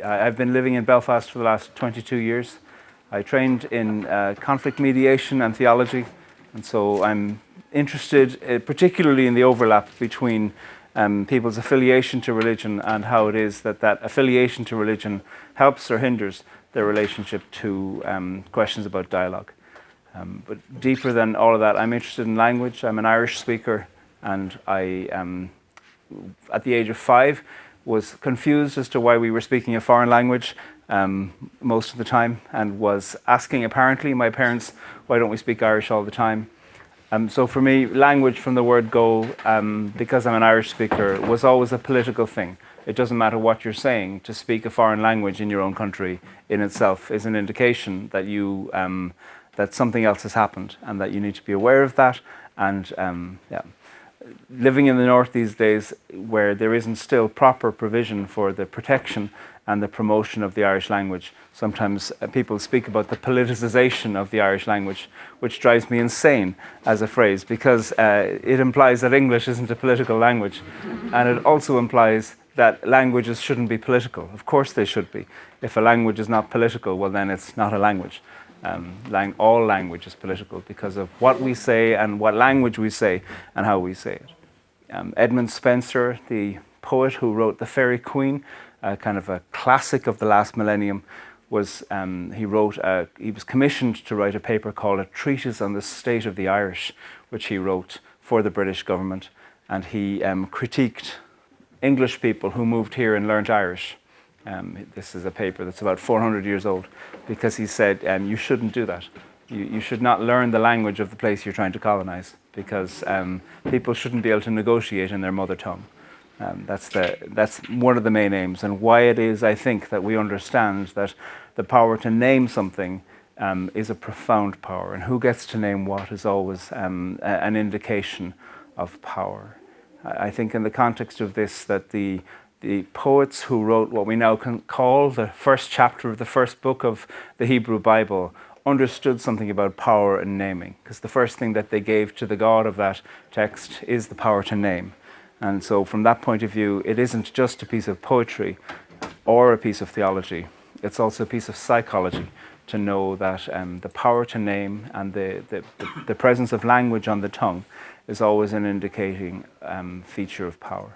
I've been living in Belfast for the last 22 years. I trained in conflict mediation and theology, and so I'm interested particularly in the overlap between people's affiliation to religion and how it is that affiliation to religion helps or hinders their relationship to questions about dialogue. But deeper than all of that, I'm interested in language. I'm an Irish speaker, and I, at the age of 5, was confused as to why we were speaking a foreign language most of the time, and was asking apparently my parents, why don't we speak Irish all the time? So for me, language from the word go, because I'm an Irish speaker, was always a political thing. It doesn't matter what you're saying. To speak a foreign language in your own country in itself is an indication that you that something else has happened and that you need to be aware of that. And living in the north these days, where there isn't still proper provision for the protection and the promotion of the Irish language, sometimes people speak about the politicization of the Irish language, which drives me insane as a phrase, because it implies that English isn't a political language, and it also implies that languages shouldn't be political. Of course they should be. If a language is not political, well then it's not a language. All language is political because of what we say and what language we say and how we say it. Edmund Spenser, the poet who wrote The Faerie Queene, kind of a classic of the last millennium, he was commissioned to write a paper called A Treatise on the State of the Irish, which he wrote for the British government, and he critiqued English people who moved here and learnt Irish. This is a paper that's about 400 years old, because he said you shouldn't do that. You should not learn the language of the place you're trying to colonize, because people shouldn't be able to negotiate in their mother tongue. That's one of the main aims, and why it is, I think, that we understand that the power to name something is a profound power, and who gets to name what is always an indication of power. I think in the context of this, that the poets who wrote what we now can call the first chapter of the first book of the Hebrew Bible understood something about power and naming, because the first thing that they gave to the God of that text is the power to name. And so from that point of view, it isn't just a piece of poetry or a piece of theology. It's also a piece of psychology to know that the power to name and the presence of language on the tongue is always an indicating feature of power.